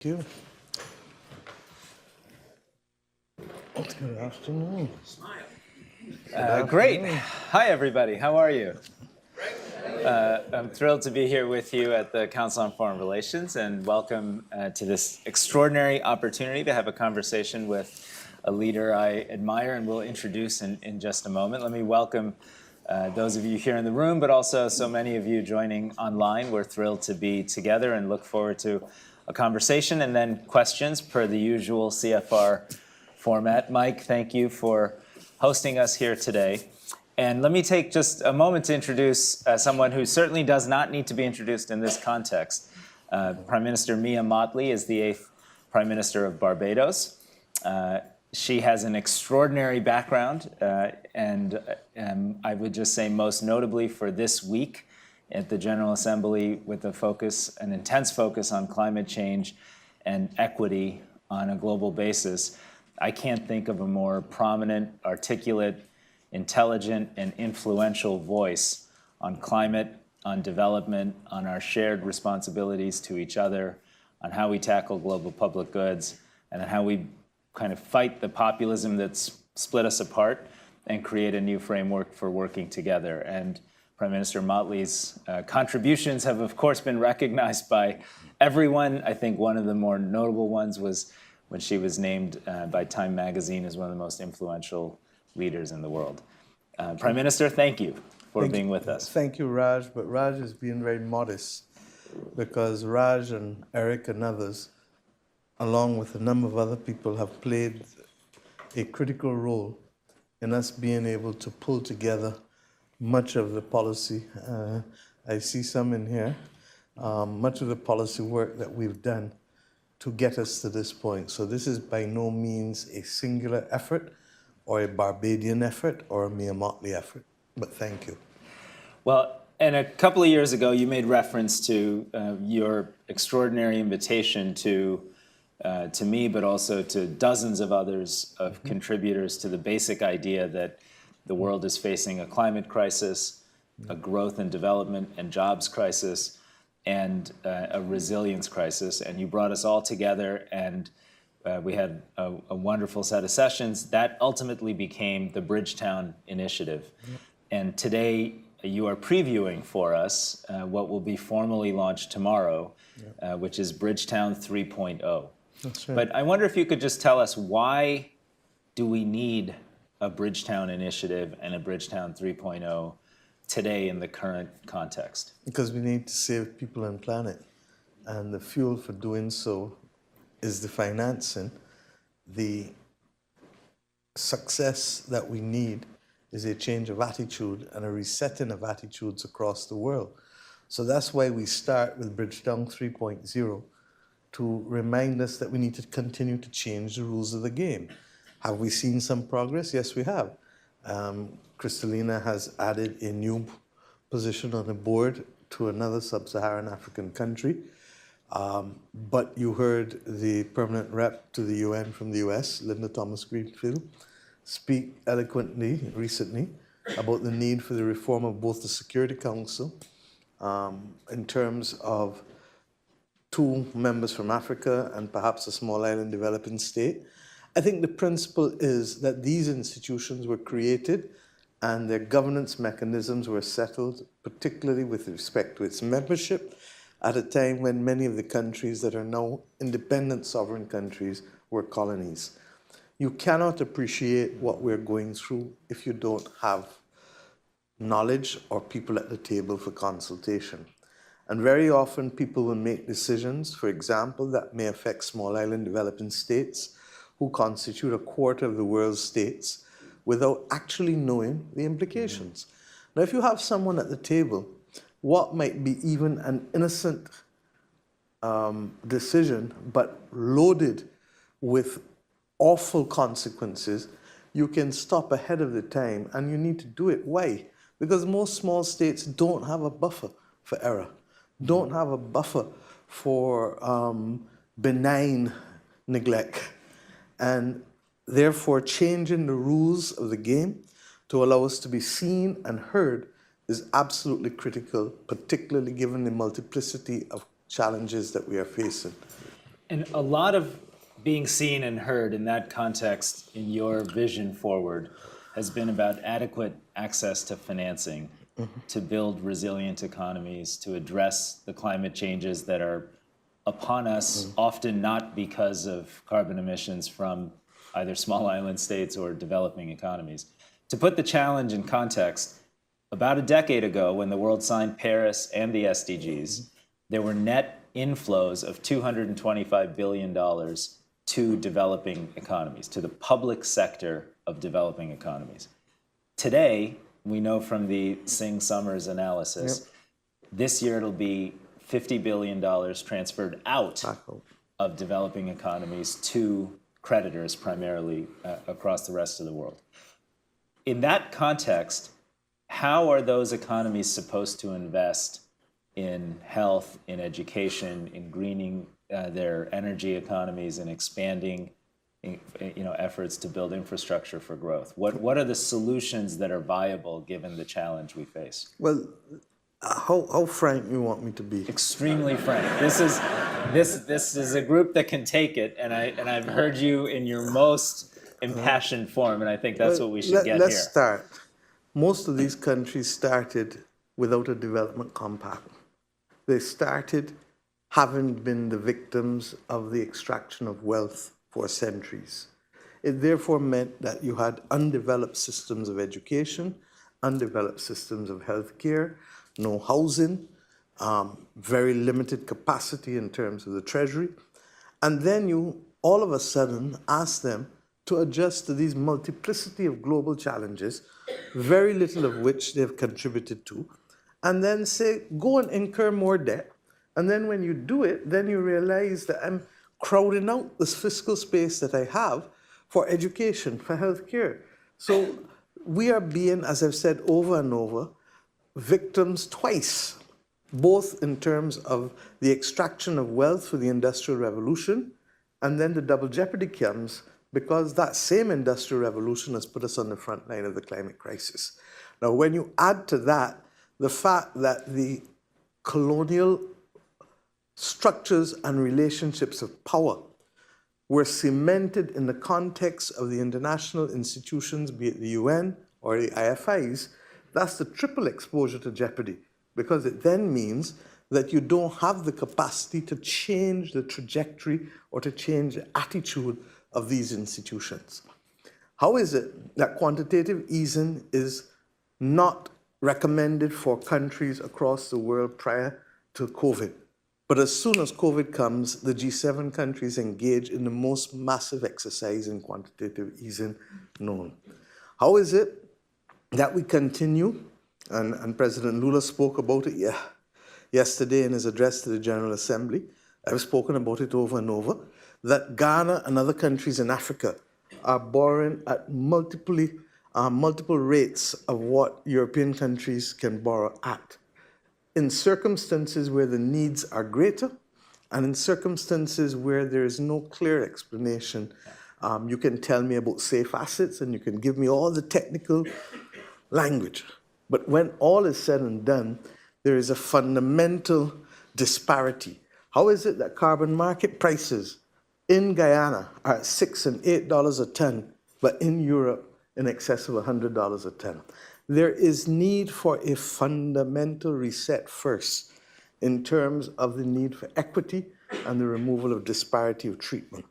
Thank you. Good afternoon. Great. Hi, everybody. How are you? I'm thrilled to be here with you at the Council on Foreign Relations, and welcome to this extraordinary opportunity to have a conversation with a leader I admire and will introduce in just a moment. Let me welcome those of you here in the room, but also so many of you joining online. We're thrilled to be together and look forward to a conversation and then questions per the usual CFR format. Mike, thank you for hosting us here today. And let me take just a moment to introduce someone who certainly does not need to be introduced in this context. Prime Minister Mia Mottley is the 8th Prime Minister of Barbados. She has an extraordinary background, and I would just say most notably for this week at the General Assembly with an intense focus on climate change and equity on a global basis. I can't think of a more prominent, articulate, intelligent, and influential voice on climate, on development, on our shared responsibilities to each other, on how we tackle global public goods, and on how we kind of fight the populism that's split us apart and create a new framework for working together. And Prime Minister Mottley's contributions have, of course, been recognized by everyone. I think one of the more notable ones was when she was named by Time magazine as one of the most influential leaders in the world. Prime Minister, thank you for being with us. Thank you, Raj. But Raj is being very modest because Raj and Eric and others, along with a number of other people, have played a critical role in us being able to pull together much of the policy. I see some in here. Much of the policy work that we've done to get us to this point. So this is by no means a singular effort or a Barbadian effort or a Mia Mottley effort, but thank you. Well, and a couple of years ago, you made reference to your extraordinary invitation to me, but also to dozens of others of contributors to the basic idea that the world is facing a climate crisis, a growth and development and jobs crisis, and a resilience crisis. And you brought us all together, and we had a wonderful set of sessions that ultimately became the Bridgetown Initiative. And today you are previewing for us what will be formally launched tomorrow, which is Bridgetown 3.0. That's right. But I wonder if you could just tell us, why do we need a Bridgetown Initiative and a Bridgetown 3.0 today in the current context? Because we need to save people and planet. And the fuel for doing so is the financing. The success that we need is a change of attitude and a resetting of attitudes across the world. So that's why we start with Bridgetown 3.0, to remind us that we need to continue to change the rules of the game. Have we seen some progress? Yes, we have. Kristalina has added a new position on the board to another sub-Saharan African country. But you heard the permanent rep to the UN from the US, Linda Thomas-Greenfield, speak eloquently recently about the need for the reform of both the Security Council in terms of 2 members from Africa and perhaps a small island developing state. I think the principle is that these institutions were created and their governance mechanisms were settled, particularly with respect to its membership, at a time when many of the countries that are now independent sovereign countries were colonies. You cannot appreciate what we're going through if you don't have knowledge or people at the table for consultation. And very often people will make decisions, for example, that may affect small island developing states who constitute a quarter of the world's states without actually knowing the implications. Now, if you have someone at the table, what might be even an innocent decision, but loaded with awful consequences, you can stop ahead of the time, and you need to do it. Why? Because most small states don't have a buffer for error, don't have a buffer for benign neglect. And therefore, changing the rules of the game to allow us to be seen and heard is absolutely critical, particularly given the multiplicity of challenges that we are facing. And a lot of being seen and heard in that context in your vision forward has been about adequate access to financing to build resilient economies, to address the climate changes that are upon us, often not because of carbon emissions from either small island states or developing economies. To put the challenge in context, about a decade ago, when the world signed Paris and the SDGs, there were net inflows of $225 billion to developing economies, to the public sector of developing economies. Today, we know from the Singh Summers analysis, this year it'll be $50 billion transferred out of developing economies to creditors, primarily across the rest of the world. In that context, how are those economies supposed to invest in health, in education, in greening their energy economies, and expanding efforts to build infrastructure for growth? What are the solutions that are viable given the challenge we face? Well, how frank you want me to be? Extremely frank. This is a group that can take it, and I've heard you in your most impassioned form, and I think that's what we should get Let's here. start. Most of these countries started without a development compact. They started having been the victims of the extraction of wealth for centuries. It therefore meant that you had undeveloped systems of education, undeveloped systems of healthcare, no housing, very limited capacity in terms of the treasury. And then you all of a sudden ask them to adjust to these multiplicity of global challenges, very little of which they've contributed to, and then say, go and incur more debt. And then when you do it, then you realize that I'm crowding out this fiscal space that I have for education, for healthcare. So we are being, as I've said over and over, victims twice, both in terms of the extraction of wealth for the Industrial Revolution, and then the double jeopardy comes because that same Industrial Revolution has put us on the front line of the climate crisis. Now, when you add to that the fact that the colonial structures and relationships of power were cemented in the context of the international institutions, be it the UN or the IFIs, that's the triple exposure to jeopardy, because it then means that you don't have the capacity to change the trajectory or to change the attitude of these institutions. How is it that quantitative easing is not recommended for countries across the world prior to COVID? But as soon as COVID comes, the G7 countries engage in the most massive exercise in quantitative easing known. How is it that we continue, and President Lula spoke about it yesterday in his address to the General Assembly, I've spoken about it over and over, that Ghana and other countries in Africa are borrowing at multiple rates of what European countries can borrow at, in circumstances where the needs are greater and in circumstances where there is no clear explanation. You can tell me about safe assets and you can give me all the technical language. But when all is said and done, there is a fundamental disparity. How is it that carbon market prices in Guyana are at $6 and $8 a ton, but in Europe in excess of $100 a ton? There is need for a fundamental reset first in terms of the need for equity and the removal of disparity of treatment.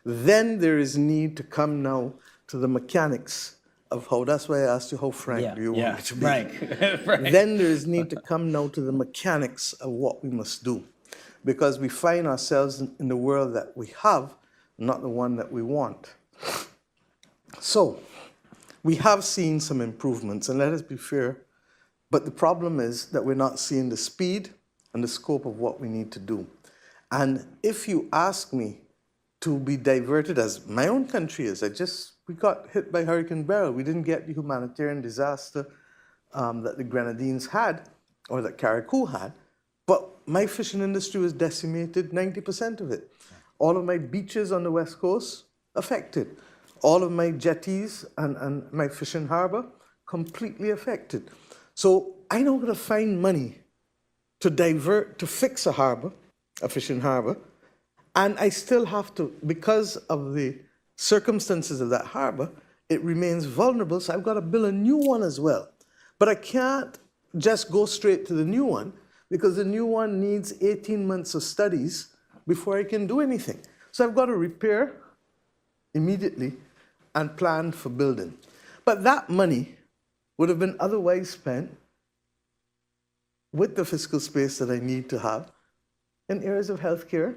Then there is need to come now to the mechanics of how, that's why I asked you how frank do you want me to be. Frank. Then there is need to come now to the mechanics of what we must do, because we find ourselves in the world that we have, not the one that we want. So we have seen some improvements, and let us be fair, but the problem is that we're not seeing the speed and the scope of what we need to do. And if you ask me to be diverted, as my own country is, we got hit by Hurricane Beryl. We didn't get the humanitarian disaster that the Grenadines had, or that Carriacou had, but my fishing industry was decimated, 90% of it. All of my beaches on the West Coast affected. All of my jetties and my fishing harbor completely affected. So I know how to find money to divert, to fix a harbor, a fishing harbor, And I still have to, because of the circumstances of that harbor, it remains vulnerable, so I've got to build a new one as well. But I can't just go straight to the new one, because the new one needs 18 months of studies before I can do anything. So I've got to repair immediately and plan for building. But that money would have been otherwise spent with the fiscal space that I need to have in areas of healthcare,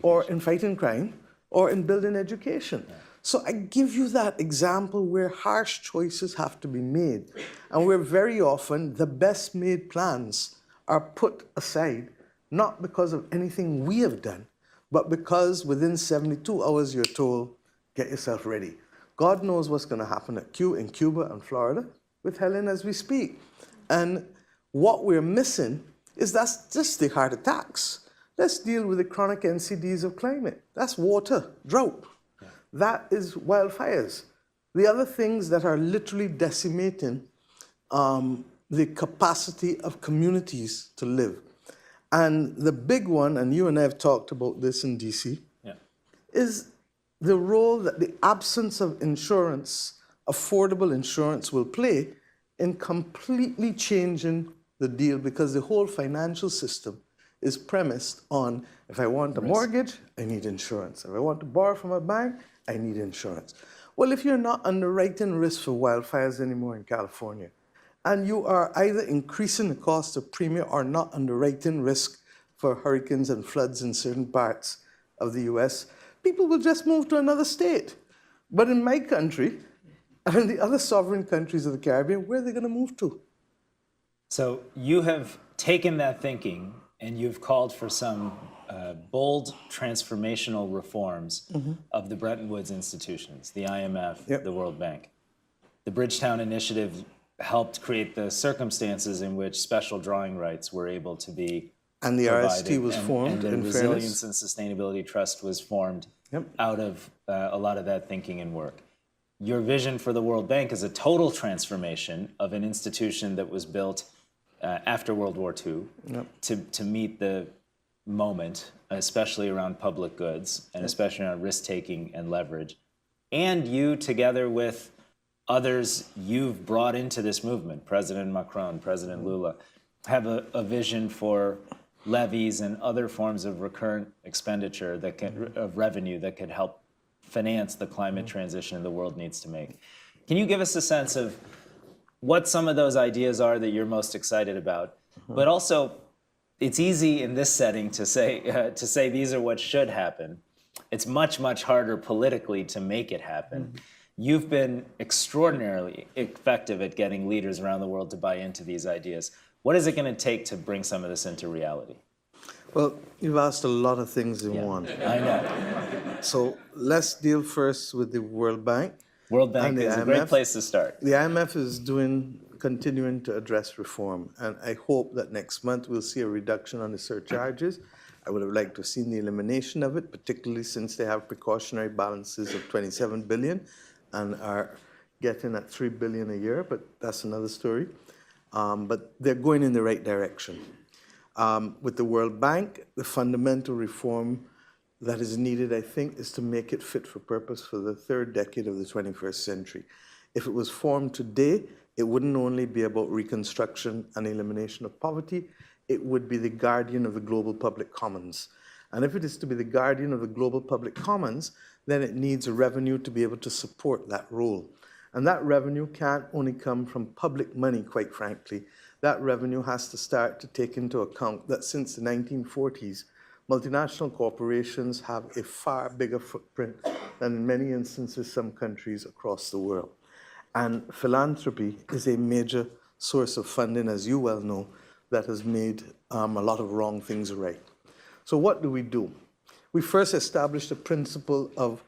or in fighting crime, or in building education. Yeah. So I give you that example where harsh choices have to be made, and where very often the best made plans are put aside, not because of anything we have done, but because within 72 hours you're told, get yourself ready. God knows what's going to happen in Cuba and Florida with Helen as we speak. And what we're missing is that's just the heart attacks. Let's deal with the chronic NCDs of climate. That's water, drought. Yeah. That is wildfires. The other things that are literally decimating the capacity of communities to live. And the big one, and you and I have talked about this in DC, yeah, is the role that the absence of insurance, affordable insurance, will play in completely changing the deal, because the whole financial system is premised on, if I want a mortgage, I need insurance. If I want to borrow from a bank, I need insurance. Well, if you're not underwriting risk for wildfires anymore in California, and you are either increasing the cost of premium or not underwriting risk for hurricanes and floods in certain parts of the US, people will just move to another state. But in my country, and the other sovereign countries of the Caribbean, where are they going to move to? So you have taken that thinking and you've called for some bold transformational reforms of the Bretton Woods institutions, the IMF, yep, the World Bank. The Bridgetown Initiative helped create the circumstances in which special drawing rights were able to be and the provided, RST was formed, and the in Resilience fairness, and Sustainability Trust was formed, yep, out of a lot of that thinking and work. Your vision for the World Bank is a total transformation of an institution that was built after World War II, yep, to meet the moment, especially around public goods, and especially around risk-taking and leverage. And you, together with others you've brought into this movement, President Macron, President Lula, have a vision for levies and other forms of recurrent expenditure that can, of revenue that could help finance the climate transition the world needs to make. Can you give us a sense of what some of those ideas are that you're most excited about? But also, it's easy in this setting to say these are what should happen. It's much, much harder politically to make it happen. You've been extraordinarily effective at getting leaders around the world to buy into these ideas. What is it going to take to bring some of this into reality? Well, you've asked a lot of things in one. I know. So let's deal first with the World Bank. World Bank is a great place to start. The IMF is continuing to address reform, and I hope that next month we'll see a reduction on the surcharges. I would have liked to have seen the elimination of it, particularly since they have precautionary balances of 27 billion and are getting at 3 billion a year, but that's another story. But they're going in the right direction. With the World Bank, the fundamental reform that is needed, I think, is to make it fit for purpose for the third decade of the 21st century. If it was formed today, it wouldn't only be about reconstruction and elimination of poverty, it would be the guardian of the global public commons. And if it is to be the guardian of the global public commons, then it needs a revenue to be able to support that role. And that revenue can't only come from public money, quite frankly. That revenue has to start to take into account that since the 1940s, multinational corporations have a far bigger footprint than in many instances some countries across the world. And philanthropy is a major source of funding, as you well know, that has made a lot of wrong things right. So what do? We first established a principle of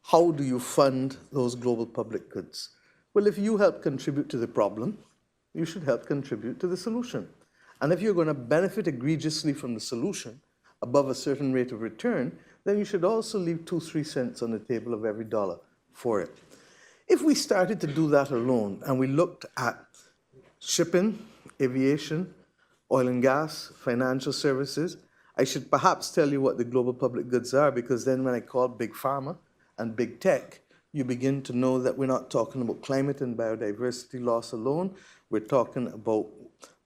how do you fund those global public goods? Well, if you help contribute to the problem, you should help contribute to the solution. And if you're going to benefit egregiously from the solution, above a certain rate of return, then you should also leave 2-3 cents on the table of every dollar for it. If we started to do that alone and we looked at shipping, aviation, oil and gas, financial services, I should perhaps tell you what the global public goods are, because then when I call big pharma and big tech, you begin to know that we're not talking about climate and biodiversity loss alone. We're talking about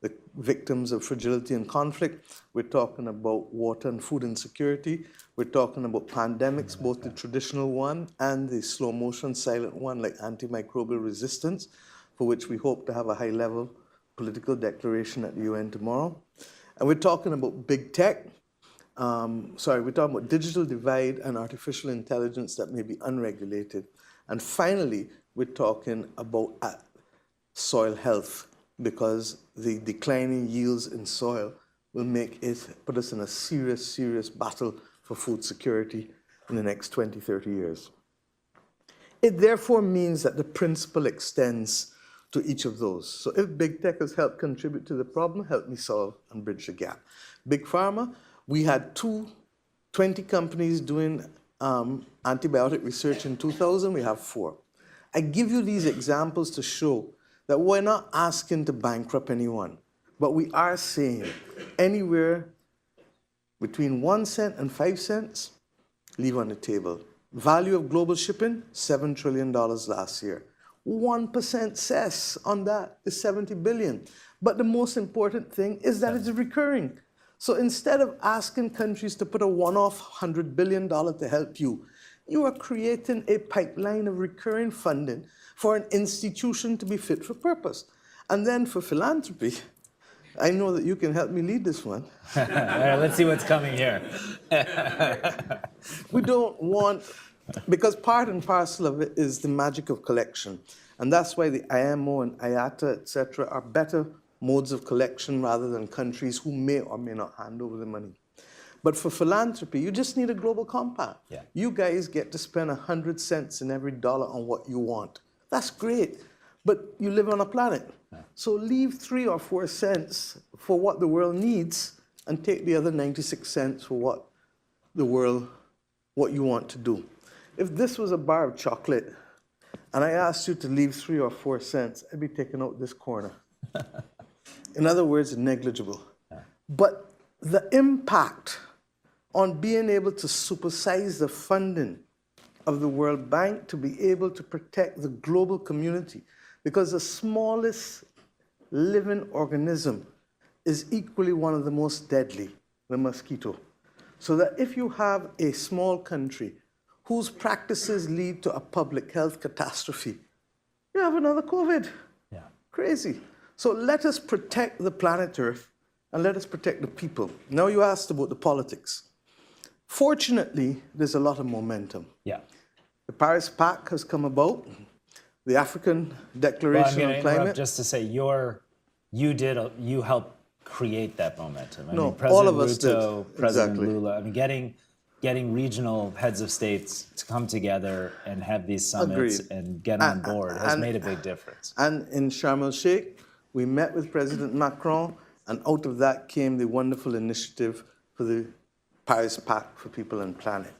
the victims of fragility and conflict. We're talking about water and food insecurity. We're talking about pandemics, both the traditional one and the slow motion silent one, like antimicrobial resistance, for which we hope to have a high-level political declaration at the UN tomorrow. And we're talking about big tech. We're talking about digital divide and artificial intelligence that may be unregulated. And finally, we're talking about soil health, because the declining yields in soil will put us in a serious, serious battle for food security in the next 20, 30 years. It therefore means that the principle extends to each of those. So if big tech has helped contribute to the problem, help me solve and bridge the gap. Big pharma, we had 20 companies doing antibiotic research in 2000, we have 4. I give you these examples to show that we're not asking to bankrupt anyone, but we are saying anywhere between 1 cent and 5 cents, leave on the table. Value of global shipping, $7 trillion last year. 1% cess on that is 70 billion. But the most important thing is that it's recurring. So instead of asking countries to put a one-off $100 billion to help you, you are creating a pipeline of recurring funding for an institution to be fit for purpose. And then for philanthropy, I know that you can help me lead this one. All right, let's see what's coming here. We don't want, because part and parcel of it is the magic of collection. And that's why the IMO and IATA, et cetera, are better modes of collection rather than countries who may or may not hand over the money. But for philanthropy, you just need a global compact. Yeah. You guys get to spend 100 cents in every dollar on what you want. That's great, but you live on a planet. Yeah. So leave 3 or 4 cents for what the world needs and take the other 96 cents for what you want to do. If this was a bar of chocolate and I asked you to leave 3 or 4 cents, I'd be taking out this corner. In other words, negligible. Yeah. But the impact on being able to supersize the funding of the World Bank to be able to protect the global community, because the smallest living organism is equally one of the most deadly, the mosquito. So that if you have a small country whose practices lead to a public health catastrophe, you have another COVID. Yeah. Crazy. So let us protect the planet Earth and let us protect the people. Now you asked about the politics. Fortunately, there's a lot of momentum. Yeah. The Paris Pact has come about. The African Declaration on Climate. Just to say, you helped create that momentum. I mean, all of us Ruto, did. President Exactly. Lula. I mean, getting regional heads of states to come together and have these summits Agreed. and get on board has made a big difference. And in Sharm el-Sheikh, we met with President Macron, and out of that came the wonderful initiative for the Paris Pact for People and Planet.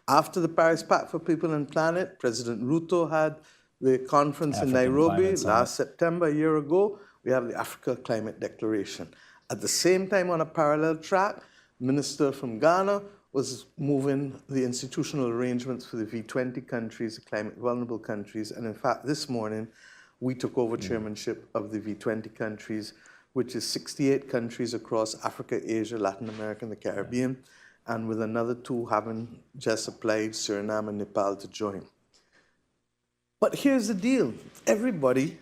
After the Paris Pact for People and Planet, President Ruto had the conference in Nairobi last September, a year ago. We have the Africa Climate Declaration. At the same time, on a parallel track, Minister from Ghana was moving the institutional arrangements for the V20 countries, the climate vulnerable countries. And in fact, this morning, we took over chairmanship of the V20 countries, which is 68 countries across Africa, Asia, Latin America, and the Caribbean, and with another 2 having just applied, Suriname and Nepal, to join. But here's the deal. Everybody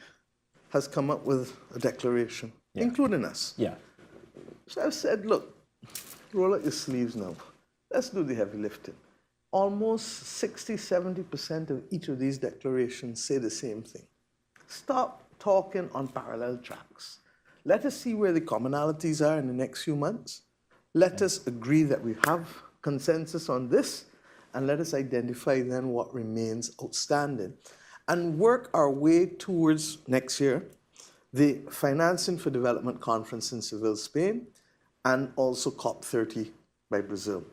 has come up with a declaration, including us. Yeah. So I've said, look, roll up your sleeves now. Let's do the heavy lifting. Almost 60, 70% of each of these declarations say the same thing. Stop talking on parallel tracks. Let us see where the commonalities are in the next few months. Let us agree that we have consensus on this, and let us identify then what remains outstanding, and work our way towards next year, the Financing for Development Conference in Seville, Spain, and also COP30 by Brazil.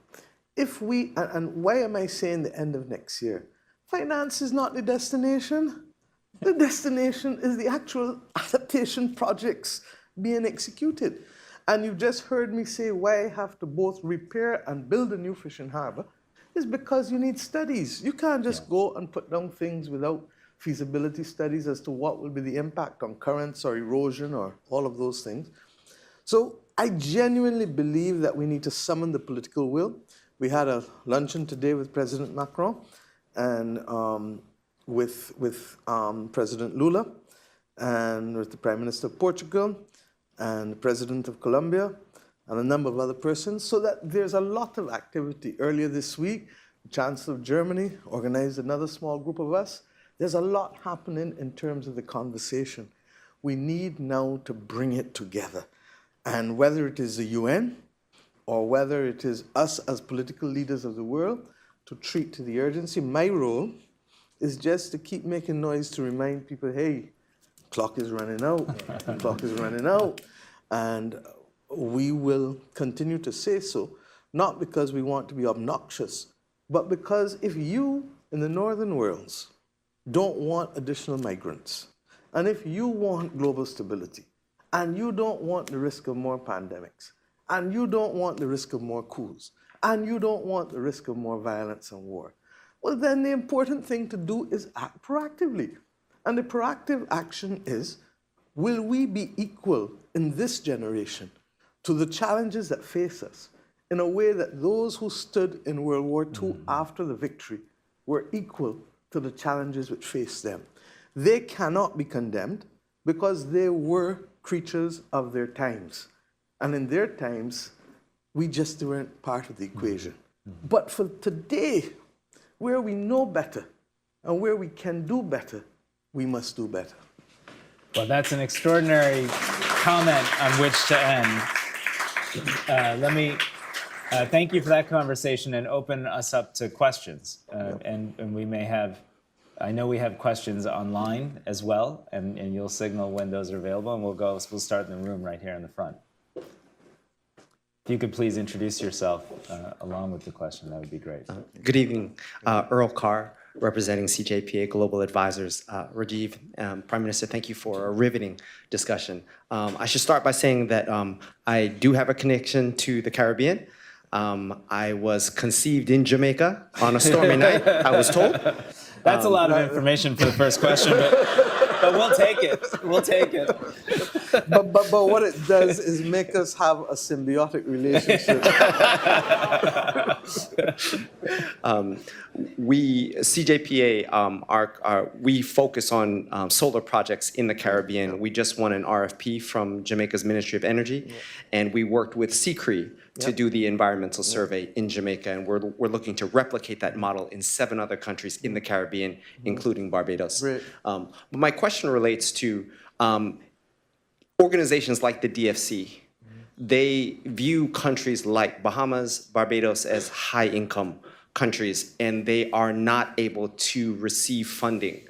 If we, and why am I saying the end of next year? Finance is not the destination. The destination is the actual adaptation projects being executed. And you just heard me say why I have to both repair and build a new fishing harbor is because you need studies. You can't just go and put down things without feasibility studies as to what will be the impact on currents or erosion or all of those things. So I genuinely believe that we need to summon the political will. We had a luncheon today with President Macron and with President Lula and with the Prime Minister of Portugal and the President of Colombia and a number of other persons, so that there's a lot of activity. Earlier this week, the Chancellor of Germany organized another small group of us. There's a lot happening in terms of the conversation. We need now to bring it together. And whether it is the UN or whether it is us as political leaders of the world to treat to the urgency, my role is just to keep making noise to remind people, hey, clock is running out, clock is running out. And we will continue to say so, not because we want to be obnoxious, but because if you in the northern worlds don't want additional migrants, and if you want global stability, and you don't want the risk of more pandemics, and you don't want the risk of more coups, and you don't want the risk of more violence and war, well, then the important thing to do is act proactively. And the proactive action is, will we be equal in this generation to the challenges that face us in a way that those who stood in World War II after the victory were equal to the challenges which faced them? They cannot be condemned because they were creatures of their times. And in their times, we just weren't part of the equation. But for today, where we know better and where we can do better, we must do better. Well, that's an extraordinary comment on which to end. Let me thank you for that conversation and open us up to questions. And we may have, I know we have questions online as well, and you'll signal when those are available, and we'll start in the room right here in the front. If you could please introduce yourself along with the question, that would be great. Good evening, Earl Carr, representing CJPA Global Advisors. Rajiv, Prime Minister, thank you for a riveting discussion. I should start by saying that I do have a connection to the Caribbean. I was conceived in Jamaica on a stormy night, I was told. That's a lot of information for the first question, but we'll take it. We'll take it. But what it does is make us have a symbiotic relationship. We, CJPA, we focus on solar projects in the Caribbean. We just won an RFP from Jamaica's Ministry of Energy, and we worked with CCRE to do the environmental survey in Jamaica, and we're looking to replicate that model in 7 other countries in the Caribbean, including Barbados. But my question relates to organizations like the DFC. They view countries like Bahamas, Barbados as high-income countries, and they are not able to receive funding.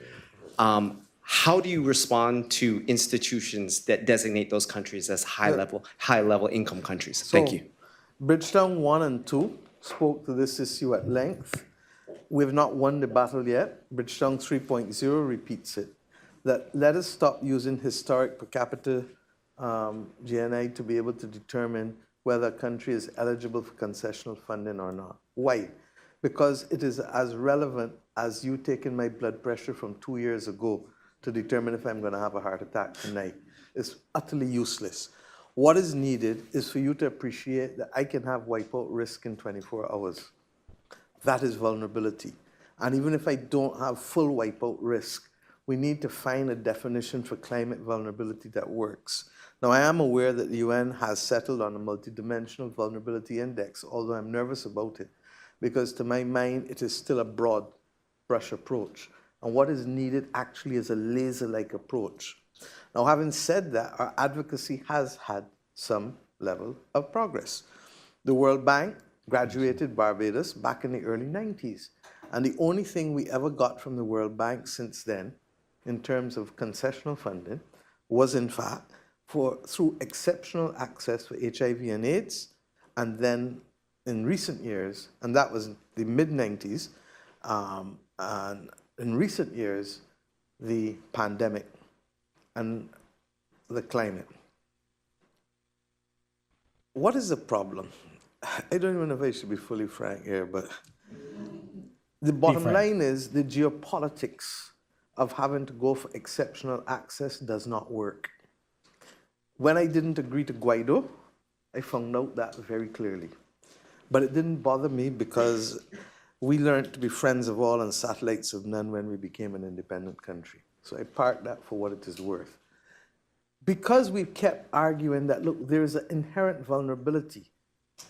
How do you respond to institutions that designate those countries as high-level income countries? Thank you. Bridgetown 1 and 2 spoke to this issue at length. We've not won the battle yet. Bridgetown 3.0 repeats it. That let us stop using historic per capita GNI to be able to determine whether a country is eligible for concessional funding or not. Why? Because it is as relevant as you taking my blood pressure from 2 years ago to determine if I'm going to have a heart attack tonight. It's utterly useless. What is needed is for you to appreciate that I can have wipeout risk in 24 hours. That is vulnerability. And even if I don't have full wipeout risk, we need to find a definition for climate vulnerability that works. Now, I am aware that the UN has settled on a multidimensional vulnerability index, although I'm nervous about it, because to my mind, it is still a broad brush approach. And what is needed actually is a laser-like approach. Now, having said that, our advocacy has had some level of progress. The World Bank graduated Barbados back in the early 90s. And the only thing we ever got from the World Bank since then, in terms of concessional funding, was in fact through exceptional access for HIV and AIDS, and then in recent years, and that was the mid-90s, and in recent years, the pandemic and the climate. what is the problem? I don't even know if I should be fully frank here, but the bottom frank. line is the geopolitics of having to go for exceptional access does not work. When I didn't agree to Guaido, I found out that very clearly. But it didn't bother me because we learned to be friends of all and satellites of none when we became an independent country. So I parked that for what it is worth. Because we've kept arguing that, look, there is an inherent vulnerability,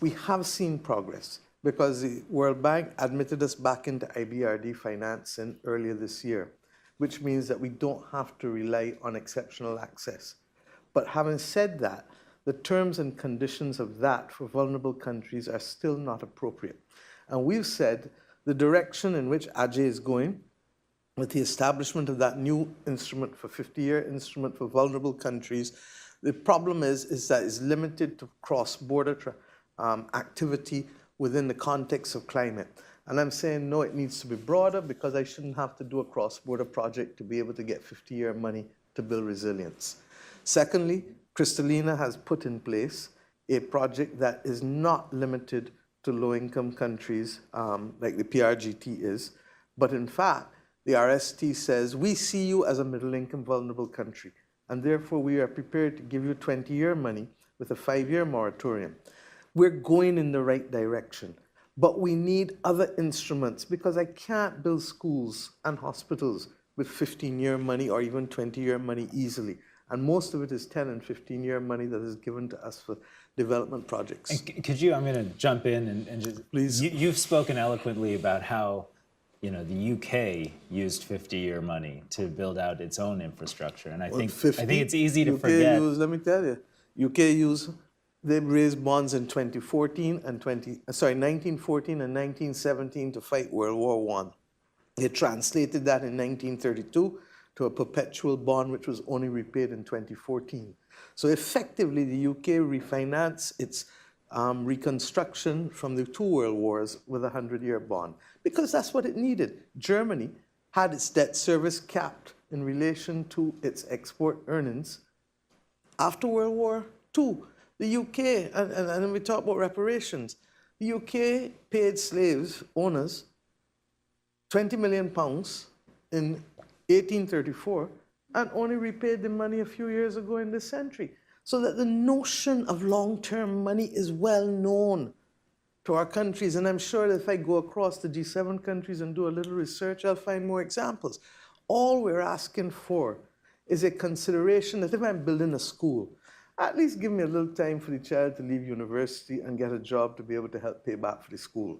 we have seen progress because the World Bank admitted us back into IBRD financing earlier this year, which means that we don't have to rely on exceptional access. But having said that, the terms and conditions of that for vulnerable countries are still not appropriate. And we've said the direction in which AJE is going with the establishment of that new instrument for 50-year instrument for vulnerable countries, the problem is that it's limited to cross-border activity within the context of climate. And I'm saying, no, it needs to be broader because I shouldn't have to do a cross-border project to be able to get 50-year money to build resilience. Secondly, Kristalina has put in place a project that is not limited to low-income countries like the PRGT is, but in fact, the RST says, we see you as a middle-income vulnerable country, and therefore we are prepared to give you 20-year money with a 5-year moratorium. We're going in the right direction, but we need other instruments because I can't build schools and hospitals with 15-year money or even 20-year money easily. And most of it is 10 and 15-year money that is given to us for development projects. And could you, I'm going to jump in and just, Please. You've spoken eloquently about how, you know, the UK used 50-year money to build out its own infrastructure. And I think it's easy to forget. Let me tell you, UK they raised bonds in 1914 and 1917 to fight World War I. They translated that in 1932 to a perpetual bond, which was only repaid in 2014. So effectively, the UK refinanced its reconstruction from the 2 world wars with a 100-year bond, because that's what it needed. Germany had its debt service capped in relation to its export earnings. After World War II, the UK, and we talk about reparations, the UK paid slaves, owners, £20 million in 1834 and only repaid the money a few years ago in this century. So that the notion of long-term money is well known to our countries. And I'm sure that if I go across the G7 countries and do a little research, I'll find more examples. All we're asking for is a consideration that if I'm building a school, at least give me a little time for the child to leave university and get a job to be able to help pay back for the school.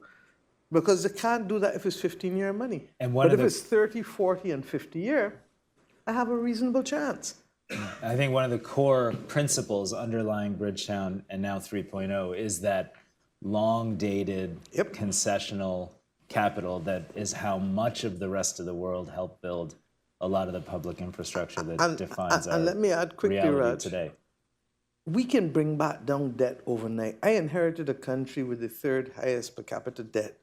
Because they can't do that if it's 15-year money. But if it's 30, 40, and 50-year, I have a reasonable chance. I think one of the core principles underlying Bridgetown and now 3.0 is that long-dated concessional capital that is how much of the rest of the world helped build a lot of the public infrastructure that defines our let me add quickly, reality Raj, today. We can bring back down debt overnight. I inherited a country with the 3rd highest per capita debt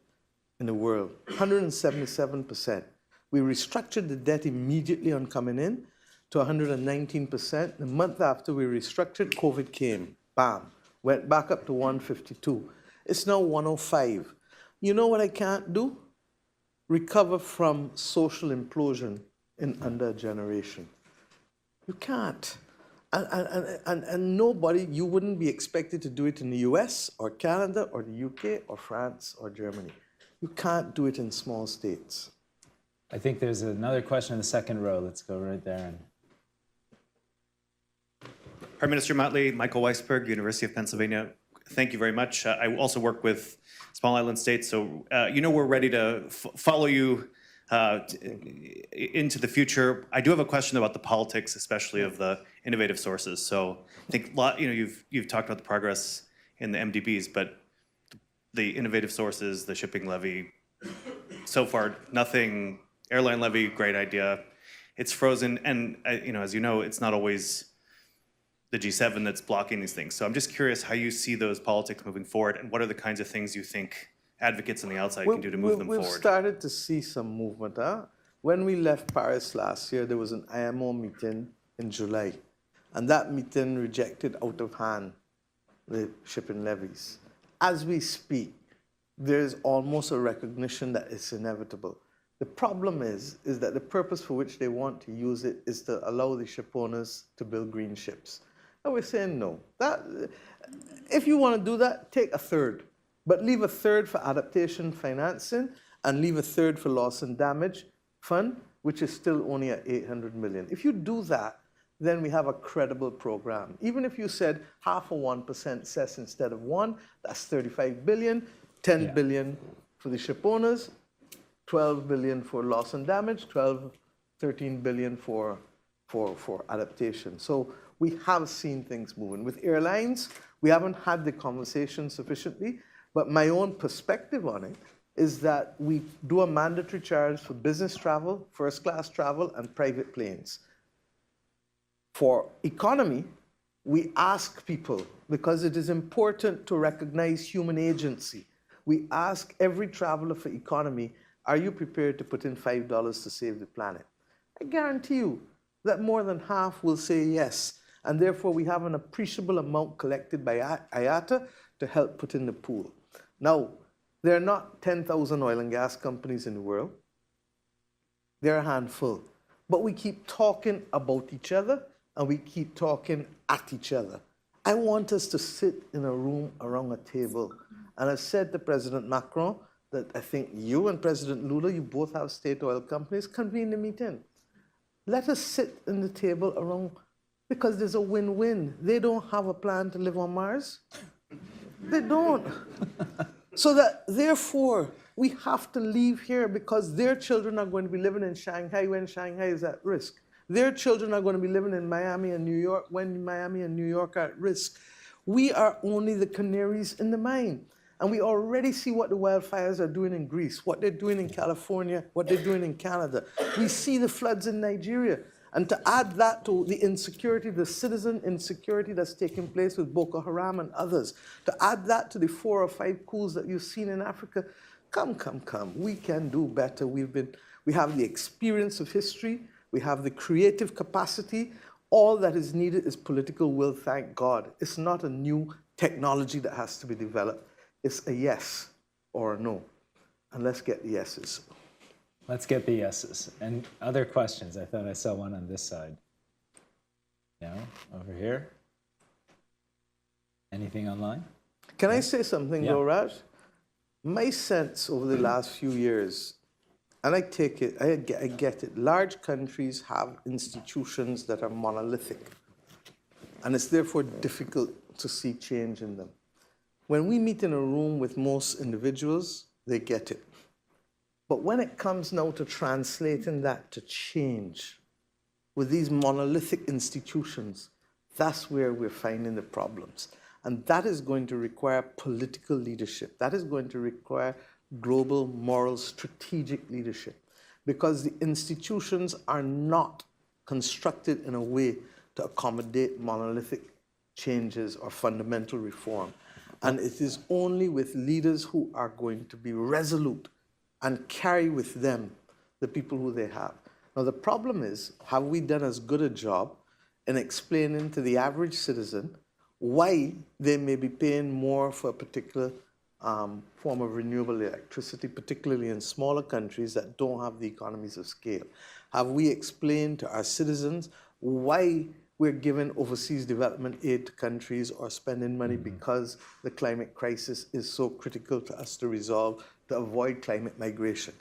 in the world, 177%. We restructured the debt immediately on coming in to 119%. The month after we restructured, COVID came, bam, went back up to 152. It's now 105. You know what I can't do? Recover from social implosion in under a generation. You can't. And nobody, you wouldn't be expected to do it in the US or Canada or the UK or France or Germany. You can't do it in small states. I think there's another question in the second row. Let's go right there. Prime Minister Mottley, Michael Weisberg, University of Pennsylvania. Thank you very much. I also work with small island states, so you know we're ready to follow you into the future. I do have a question about the politics, especially of the innovative sources. So I think you've talked about the progress in the MDBs, but the innovative sources, the shipping levy, so far nothing. Airline levy, great idea. It's frozen, and as you know, it's not always the G7 that's blocking these things. So I'm just curious how you see those politics moving forward, and what are the kinds of things you think advocates on the outside can do to move them forward? We've started to see some movement. When we left Paris last year, there was an IMO meeting in July, and that meeting rejected out of hand the shipping levies. As we speak, there's almost a recognition that it's inevitable. The problem is that the purpose for which they want to use it is to allow the ship owners to build green ships. And we're saying no. If you want to do that, take a third, but leave a third for adaptation financing and leave a third for loss and damage fund, which is still only at 800 million. If you do that, then we have a credible program. Even if you said half of 1% cess instead of 1, that's 35 billion, 10 billion for the ship owners, 12 billion for loss and damage, 13 billion for adaptation. So we have seen things moving. With airlines, we haven't had the conversation sufficiently, but my own perspective on it is that we do a mandatory charge for business travel, first class travel, and private planes. For economy, we ask people, because it is important to recognize human agency, we ask every traveler for economy, are you prepared to put in $5 to save the planet? I guarantee you that more than half will say yes, and therefore we have an appreciable amount collected by IATA to help put in the pool. Now, there are not 10,000 oil and gas companies in the world. There are a handful. But we keep talking about each other, and we keep talking at each other. I want us to sit in a room around a table. And I said to President Macron that I think you and President Lula, you both have state oil companies, convene a meeting. Let us sit in the table around, because there's a win-win. They don't have a plan to live on Mars. They don't. So that, therefore, we have to leave here because their children are going to be living in Shanghai when Shanghai is at risk. Their children are going to be living in Miami and New York when Miami and New York are at risk. We are only the canaries in the mine. And we already see what the wildfires are doing in Greece, what they're doing in California, what they're doing in Canada. We see the floods in Nigeria. And to add that to the insecurity, the citizen insecurity that's taking place with Boko Haram and others, to add that to the 4 or 5 coups that you've seen in Africa, come. We can do better. We have the experience of history. We have the creative capacity. All that is needed is political will, thank God. It's not a new technology that has to be developed. It's a yes or a no. And let's get the yeses. Let's get the yeses. And other questions? I thought I saw one on this side. No? Over here? Anything online? Can I say something, though, Raj? My sense over the last few years, and I take it, I get it, large countries have institutions that are monolithic. And it's therefore difficult to see change in them. When we meet in a room with most individuals, they get it. But when it comes now to translating that to change with these monolithic institutions, that's where we're finding the problems. And that is going to require political leadership. That is going to require global, moral, strategic leadership. Because the institutions are not constructed in a way to accommodate monolithic changes or fundamental reform. And it is only with leaders who are going to be resolute and carry with them the people who they have. Now, the problem is, have we done as good a job in explaining to the average citizen why they may be paying more for a particular form of renewable electricity, particularly in smaller countries that don't have the economies of scale? Have we explained to our citizens why we're giving overseas development aid to countries or spending money because the climate crisis is so critical to us to resolve, to avoid climate migration?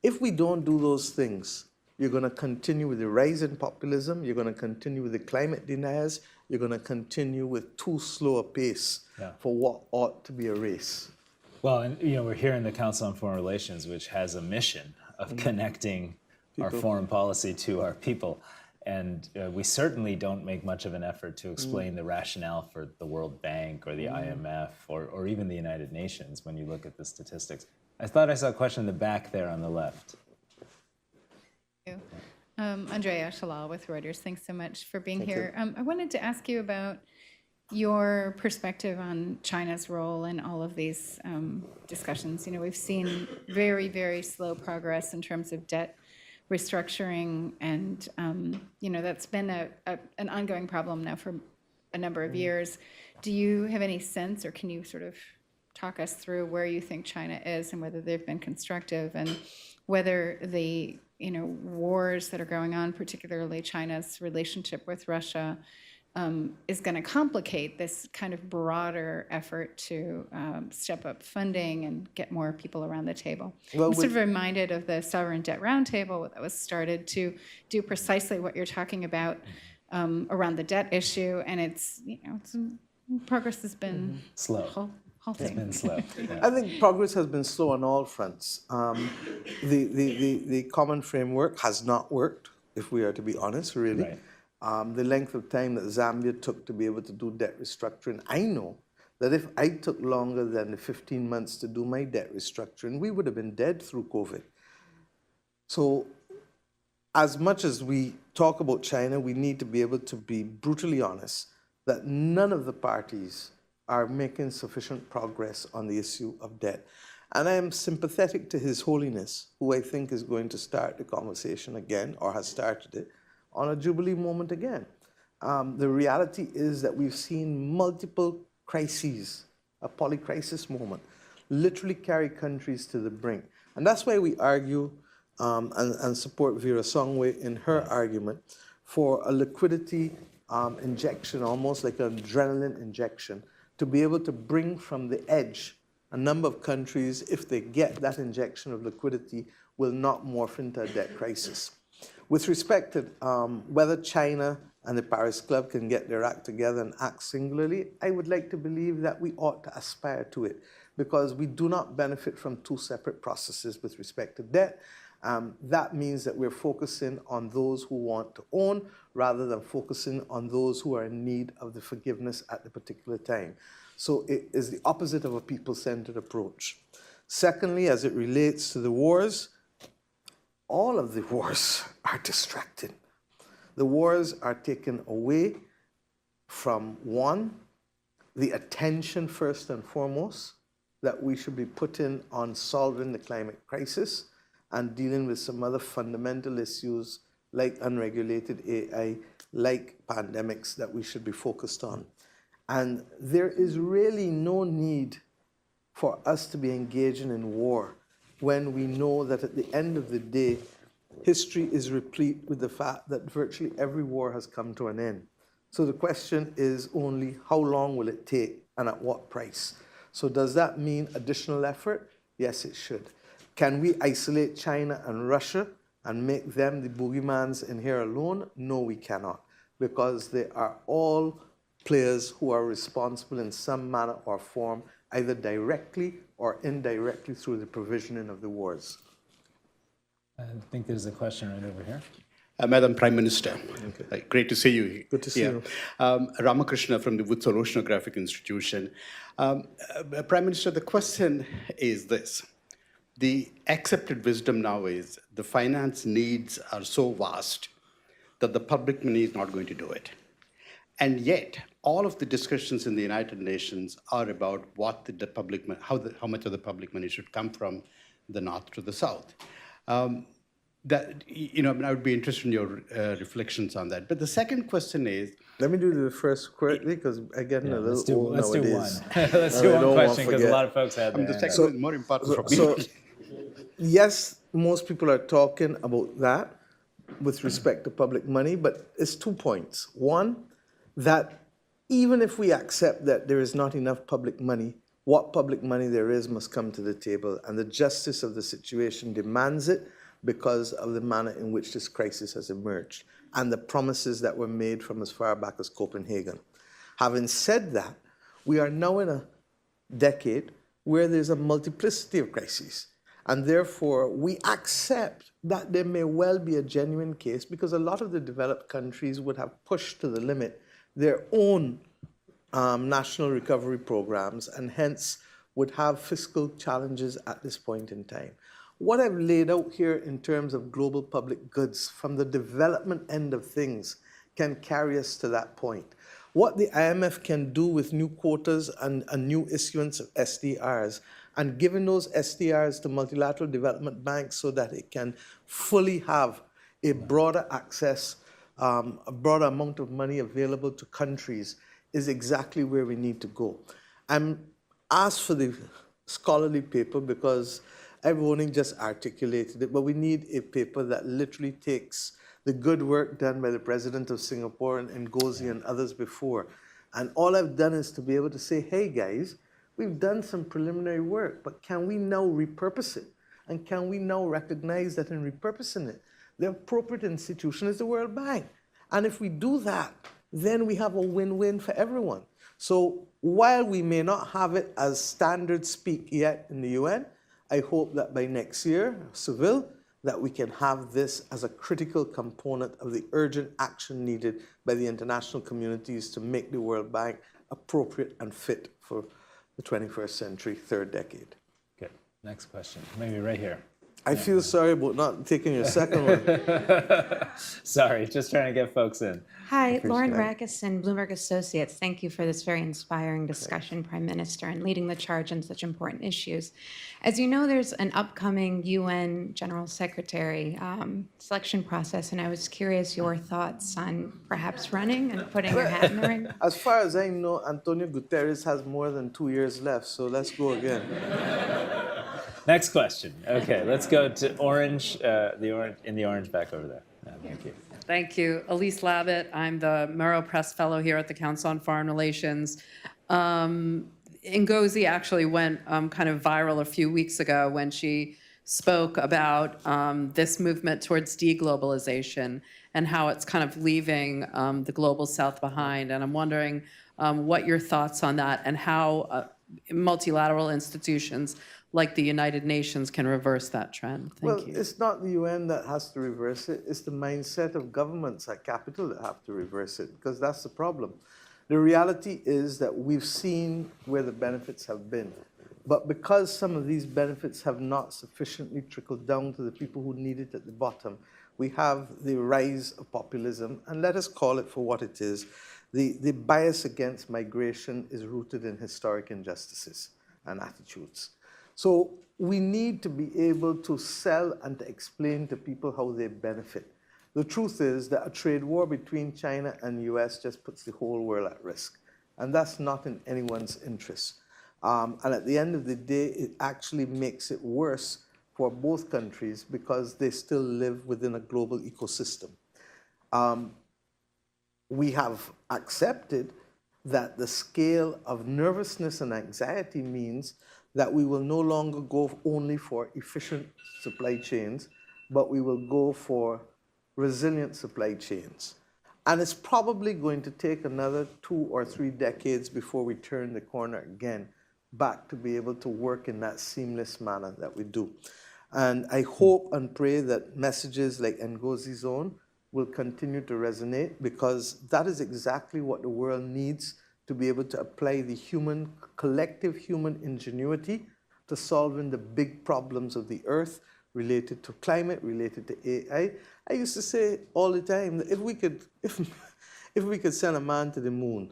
If we don't do those things, you're going to continue with the rise in populism, you're going to continue with the climate deniers, you're going to continue with too slow a pace for what ought to be a race. Well, and we're here in the Council on Foreign Relations, which has a mission of connecting our foreign policy to our people. And we certainly don't make much of an effort to explain the rationale for the World Bank or the IMF or even the United Nations when you look at the statistics. I thought I saw a question in the back there on the left. Thank you. Andrea Shalal with Reuters. Thanks so much for being here. I wanted to ask you about your perspective on China's role in all of these discussions. We've seen very, very slow progress in terms of debt restructuring, and that's been an ongoing problem now for a number of years. Do you have any sense, or can you sort of talk us through where you think China is and whether they've been constructive, and whether the wars that are going on, particularly China's relationship with Russia, is going to complicate this kind of broader effort to step up funding and get more people around the table? Well, I'm sort of reminded of the Sovereign Debt Roundtable that was started to do precisely what you're talking about around the debt issue, and it's progress has been Slow. halting. It's been slow. Yeah. I think progress has been slow on all fronts. The common framework has not worked, if we are to be honest, really. Right. The length of time that Zambia took to be able to do debt restructuring, I know that if I took longer than the 15 months to do my debt restructuring, we would have been dead through COVID. So as much as we talk about China, we need to be able to be brutally honest that none of the parties are making sufficient progress on the issue of debt. And I am sympathetic to His Holiness, who I think is going to start the conversation again, or has started it, on a Jubilee moment again. The reality is that we've seen multiple crises, a polycrisis moment, literally carry countries to the brink. And that's why we argue and support Vera Songwe in her argument for a liquidity injection, almost like an adrenaline injection, to be able to bring from the edge a number of countries, if they get that injection of liquidity, will not morph into a debt crisis. With respect to whether China and the Paris Club can get their act together and act singularly, I would like to believe that we ought to aspire to it, because we do not benefit from two separate processes with respect to debt. That means that we're focusing on those who want to own rather than focusing on those who are in need of the forgiveness at the particular time. So it is the opposite of a people-centered approach. Secondly, as it relates to the wars, all of the wars are distracting. The wars are taken away from, one, the attention first and foremost that we should be putting on solving the climate crisis and dealing with some other fundamental issues like unregulated AI, like pandemics that we should be focused on. And there is really no need for us to be engaging in war when we know that at the end of the day, history is replete with the fact that virtually every war has come to an end. So the question is only how long will it take and at what price? So does that mean additional effort? Yes, it should. Can we isolate China and Russia and make them the boogeymans in here alone? No, we cannot, because they are all players who are responsible in some manner or form, either directly or indirectly through the provisioning of the wars. I think there's a question right over here. Madam Prime Minister, great to see you. Good to see you. Ramakrishna from the Woodside Oceanographic Institution. Prime Minister, the question is this. The accepted wisdom now is the finance needs are so vast that the public money is not going to do it. And yet, all of the discussions in the United Nations are about what the public, how much of the public money should come from the north to the south. That, I would be interested in your reflections on that. But the second question is... Let me do the first quickly, because I'm getting a little old let's nowadays. Do one. Let's do one question, because a lot of folks have The that. second is more important for me. So, yes, most people are talking about that with respect to public money, but it's 2 points. One, that even if we accept that there is not enough public money, what public money there is must come to the table, and the justice of the situation demands it because of the manner in which this crisis has emerged and the promises that were made from as far back as Copenhagen. Having said that, we are now in a decade where there's a multiplicity of crises, and therefore we accept that there may well be a genuine case, because a lot of the developed countries would have pushed to the limit their own national recovery programs, and hence would have fiscal challenges at this point in time. What I've laid out here in terms of global public goods from the development end of things can carry us to that point. What the IMF can do with new quotas and a new issuance of SDRs, and giving those SDRs to multilateral development banks so that it can fully have a broader access, a broader amount of money available to countries, is exactly where we need to go. I'm asked for the scholarly paper because everyone just articulated it, but we need a paper that literally takes the good work done by the president of Singapore and Ngozi and others before. And all I've done is to be able to say, hey guys, we've done some preliminary work, but can we now repurpose it? And can we now recognize that in repurposing it, the appropriate institution is the World Bank? And if we do that, then we have a win-win for everyone. So while we may not have it as standard speak yet in the UN, I hope that by next year, Seville, that we can have this as a critical component of the urgent action needed by the international communities to make the World Bank appropriate and fit for the 21st century, third decade. Good. Next question. Maybe right here. I feel sorry about not taking your second one. Sorry, just trying to get folks in. Hi, Lauren Rackison, Bloomberg Associates. Thank you for this very inspiring discussion, Prime Minister, and leading the charge on such important issues. As you know, there's an upcoming UN General Secretary selection process, and I was curious your thoughts on perhaps running and putting your hat in the ring. As far as I know, Antonio Guterres has more than 2 years left, so let's go again. Next question. Okay, let's go to orange, in the orange back over there. No, thank you. Thank you. Elise Labott. I'm the Murrow Press Fellow here at the Council on Foreign Relations. Ngozi actually went kind of viral a few weeks ago when she spoke about this movement towards deglobalization and how it's kind of leaving the global south behind. And I'm wondering what your thoughts on that and how multilateral institutions like the United Nations can reverse that trend. Thank you. It's not the UN that has to reverse it. It's the mindset of governments at capital that have to reverse it, because that's the problem. The reality is that we've seen where the benefits have been. But because some of these benefits have not sufficiently trickled down to the people who need it at the bottom, we have the rise of populism, and let us call it for what it is. The bias against migration is rooted in historic injustices and attitudes. So we need to be able to sell and to explain to people how they benefit. The truth is that a trade war between China and the US just puts the whole world at risk. And that's not in anyone's interest. And at the end of the day, it actually makes it worse for both countries because they still live within a global ecosystem. We have accepted that the scale of nervousness and anxiety means that we will no longer go only for efficient supply chains, but we will go for resilient supply chains. And it's probably going to take another 2 or 3 decades before we turn the corner again back to be able to work in that seamless manner that we do. And I hope and pray that messages like Ngozi's own will continue to resonate, because that is exactly what the world needs to be able to apply the collective human ingenuity to solving the big problems of the earth related to climate, related to AI. I used to say all the time that if we could send a man to the moon,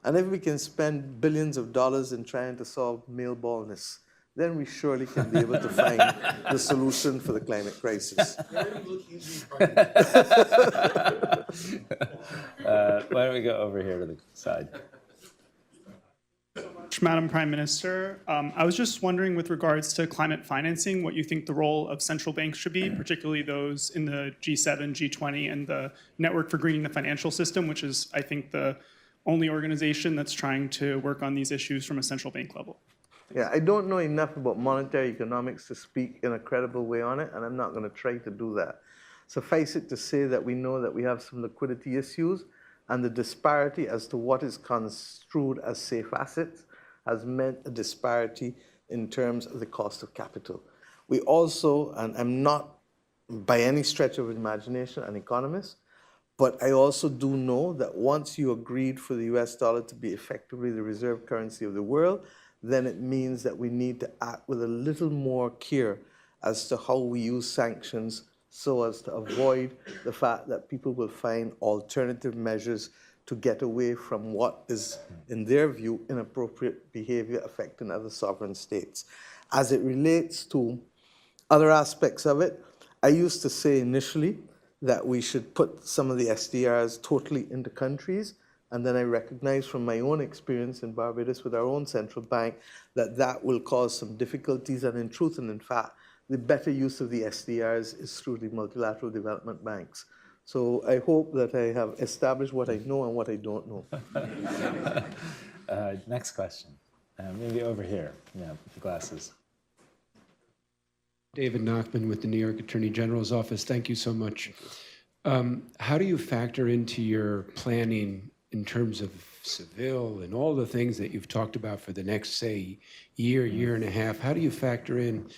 and if we can spend billions of dollars in trying to solve male baldness, then we surely can be able to find the solution for the climate crisis. Why don't we go over here to the side? Madam Prime Minister, I was just wondering, with regards to climate financing, what you think the role of central banks should be, particularly those in the G7, G20, and the Network for Greening the Financial System, which is, I think, the only organization that's trying to work on these issues from a central bank level. Yeah, I don't know enough about monetary economics to speak in a credible way on it, and I'm not going to try to do that. Suffice it to say that we know that we have some liquidity issues, and the disparity as to what is construed as safe assets has meant a disparity in terms of the cost of capital. We also, and I'm not by any stretch of imagination an economist, but I also do know that once you agreed for the US dollar to be effectively the reserve currency of the world, then it means that we need to act with a little more care as to how we use sanctions so as to avoid the fact that people will find alternative measures to get away from what is, in their view, inappropriate behavior affecting other sovereign states. As it relates to other aspects of it, I used to say initially that we should put some of the SDRs totally into countries And then I recognize from my own experience in Barbados with our own central bank that that will cause some difficulties. And in truth and in fact, the better use of the SDRs is through the multilateral development banks. So I hope that I have established what I know and what I don't know. Next question. Maybe over here. Yeah, with the glasses. David Nachman with the New York Attorney General's Office. Thank you so much. How do you factor into your planning in terms of Seville and all the things that you've talked about for the next, say, year and a half? How do you factor in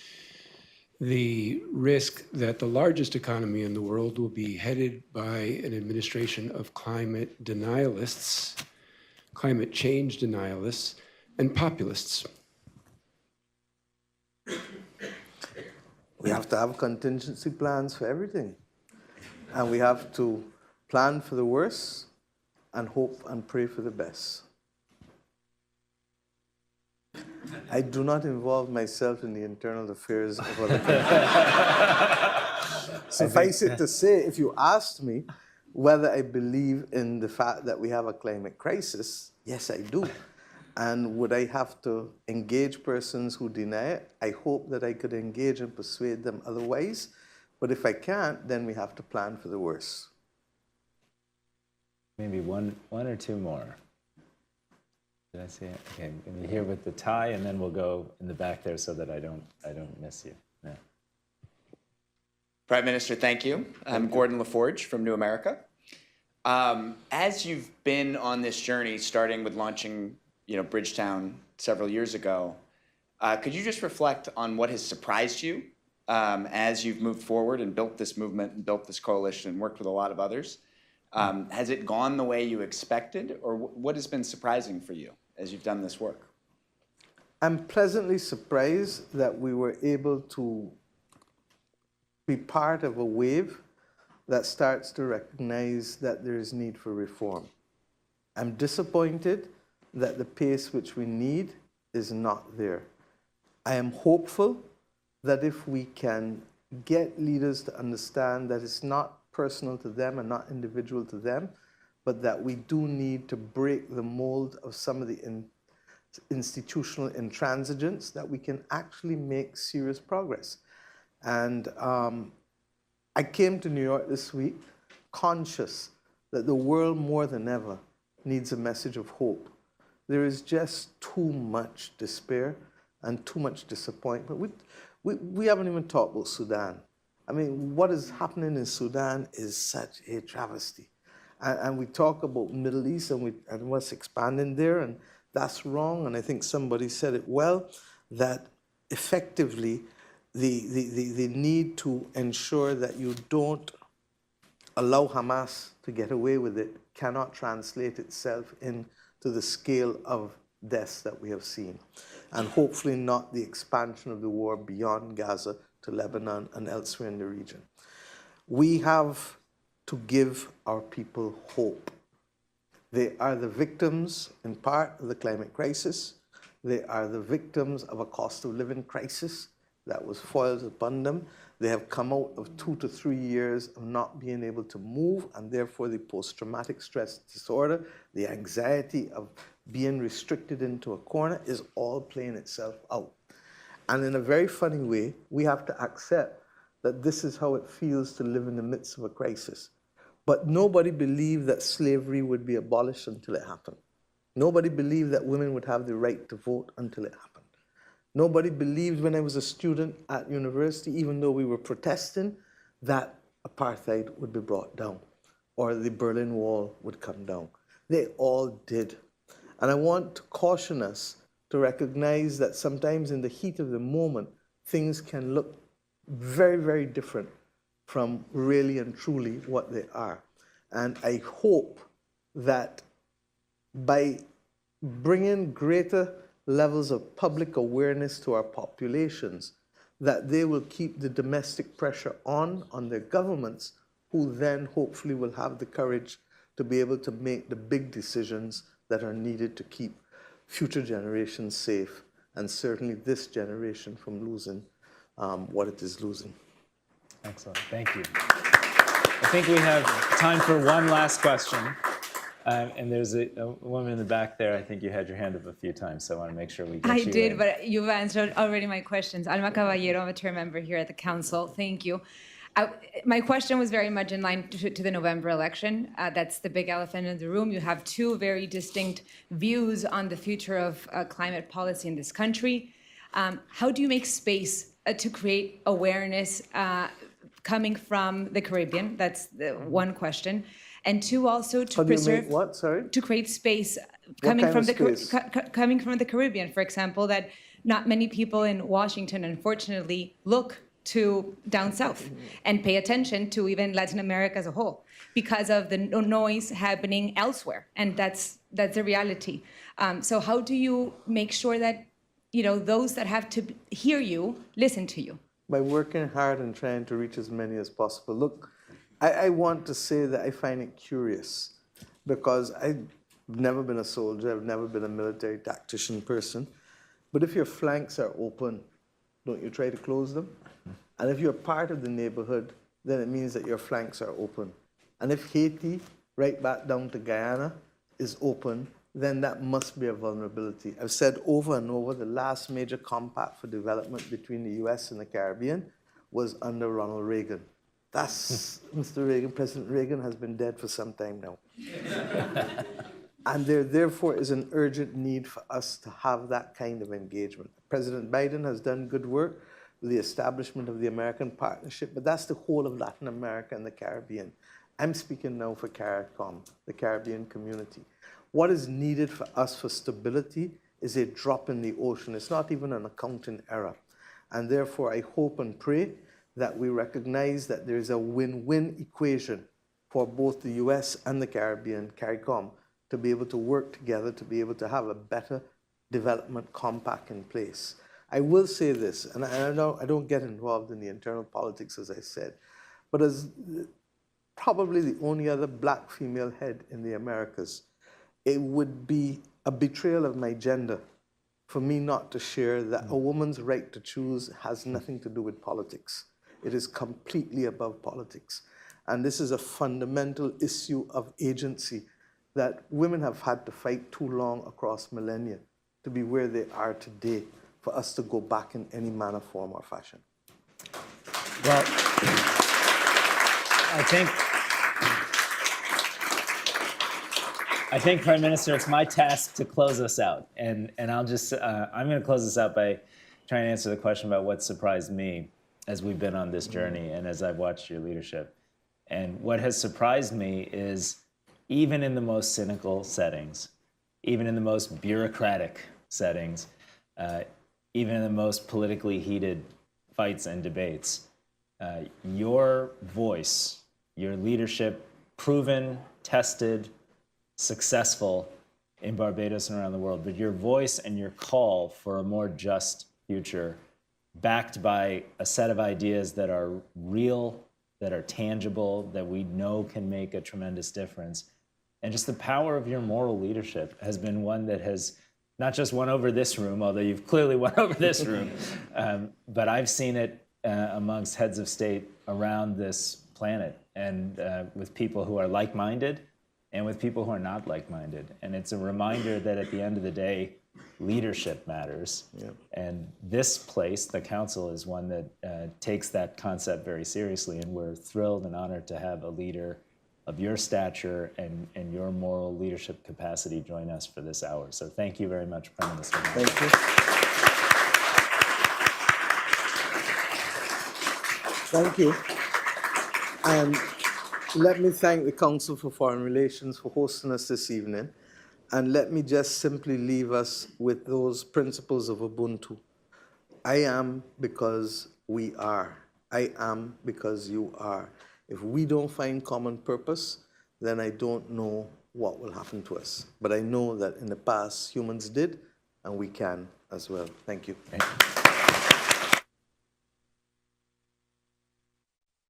the risk that the largest economy in the world will be headed by an administration of climate denialists, climate change denialists, and populists? We have to have contingency plans for everything. And we have to plan for the worst and hope and pray for the best. I do not involve myself in the internal affairs of other countries. Suffice it to say, if you asked me whether I believe in the fact that we have a climate crisis, yes, I do. And would I have to engage persons who deny it? I hope that I could engage and persuade them otherwise. But if I can't, then we have to plan for the worst. Maybe one or two more. Did I see it? Okay, maybe here with the tie, and then we'll go in the back there so that I don't miss you. Yeah. Prime Minister, thank you. I'm Gordon LaForge from New America. As you've been on this journey, starting with launching, Bridgetown several years ago, could you just reflect on what has surprised you as you've moved forward and built this movement and built this coalition and worked with a lot of others? Has it gone the way you expected, or what has been surprising for you as you've done this work? I'm pleasantly surprised that we were able to be part of a wave that starts to recognize that there is need for reform. I'm disappointed that the pace which we need is not there. I am hopeful that if we can get leaders to understand that it's not personal to them and not individual to them, but that we do need to break the mold of some of the institutional intransigence, that we can actually make serious progress. And I came to New York this week conscious that the world more than ever needs a message of hope. There is just too much despair and too much disappointment. We haven't even talked about Sudan. I mean, what is happening in Sudan is such a travesty. And we talk about Middle East and what's expanding there, and that's wrong. And I think somebody said it well, that effectively the need to ensure that you don't allow Hamas to get away with it cannot translate itself into the scale of deaths that we have seen. And hopefully not the expansion of the war beyond Gaza to Lebanon and elsewhere in the region. We have to give our people hope. They are the victims, in part, of the climate crisis. They are the victims of a cost of living crisis that was foiled upon them. They have come out of 2 to 3 years of not being able to move, and therefore the post-traumatic stress disorder, the anxiety of being restricted into a corner is all playing itself out. And in a very funny way, we have to accept that this is how it feels to live in the midst of a crisis. But nobody believed that slavery would be abolished until it happened. Nobody believed that women would have the right to vote until it happened. Nobody believed when I was a student at university, even though we were protesting, that apartheid would be brought down or the Berlin Wall would come down. They all did. And I want to caution us to recognize that sometimes in the heat of the moment, things can look very, very different from really and truly what they are. And I hope that by bringing greater levels of public awareness to our populations, that they will keep the domestic pressure on their governments, who then hopefully will have the courage to be able to make the big decisions that are needed to keep future generations safe, and certainly this generation from losing what it is losing. Excellent, thank you. I think we have time for one last question. And there's a woman in the back there. I think you had your hand up a few times, so I want to make sure we get I you did, in. but you've answered already my questions. Alma Caballero, I'm a term member here at the council. Thank you. My question was very much in line to the November election. That's the big elephant in the room. You have two very distinct views on the future of climate policy in this country. How do you make space to create awareness coming from the Caribbean? That's the one question. And two, also to How do you preserve, make what? Sorry? to create space kind coming of from space? coming from the Caribbean, for example, that not many people in Washington, unfortunately, look to down south and pay attention to even Latin America as a whole because of the noise happening elsewhere, and that's the reality. So how do you make sure that those that have to hear you listen to you? By working hard and trying to reach as many as possible. Look, I want to say that I find it curious because I've never been a soldier, I've never been a military tactician person, but if your flanks are open, don't you try to close them? And if you're part of the neighborhood, then it means that your flanks are open. And if Haiti, right back down to Guyana, is open, then that must be a vulnerability. I've said over and over, the last major compact for development between the US and the Caribbean was under Ronald Reagan. That's Mr. Reagan. President Reagan has been dead for some time now. And there therefore is an urgent need for us to have that kind of engagement. President Biden has done good work with the establishment of the American Partnership, but that's the whole of Latin America and the Caribbean. I'm speaking now for CARICOM, the Caribbean community. What is needed for us for stability is a drop in the ocean. It's not even an accounting error. And therefore, I hope and pray that we recognize that there is a win-win equation for both the US and the Caribbean, CARICOM, to be able to work together, to be able to have a better development compact in place. I will say this, and I don't get involved in the internal politics, as I said, but as probably the only other black female head in the Americas, it would be a betrayal of my gender for me not to share that a woman's right to choose has nothing to do with politics. It is completely above politics. And this is a fundamental issue of agency that women have had to fight too long across millennia to be where they are today for us to go back in any manner, form, or fashion. Well, I think, Prime Minister, it's my task to close us out. And I'll just, I'm going to close this out by trying to answer the question about what surprised me as we've been on this journey and as I've watched your leadership. And what has surprised me is even in the most cynical settings, even in the most bureaucratic settings, even in the most politically heated fights and debates, your voice, your leadership, proven, tested, successful in Barbados and around the world, but your voice and your call for a more just future, backed by a set of ideas that are real, that are tangible, that we know can make a tremendous difference. And just the power of your moral leadership has been one that has not just won over this room, although you've clearly won over this room, but I've seen it amongst heads of state around this planet and with people who are like-minded and with people who are not like-minded. And it's a reminder that at the end of the day, leadership matters. Yep. And this place, the council, is one that takes that concept very seriously. And we're thrilled and honored to have a leader of your stature and your moral leadership capacity join us for this hour. So thank you very much, Prime Minister. Thank you. Thank you. And let me thank the Council for Foreign Relations for hosting us this evening. And let me just simply leave us with those principles of Ubuntu. I am because we are. I am because you are. If we don't find common purpose, then I don't know what will happen to us. But I know that in the past, humans did, and we can as well. Thank you. Thank you.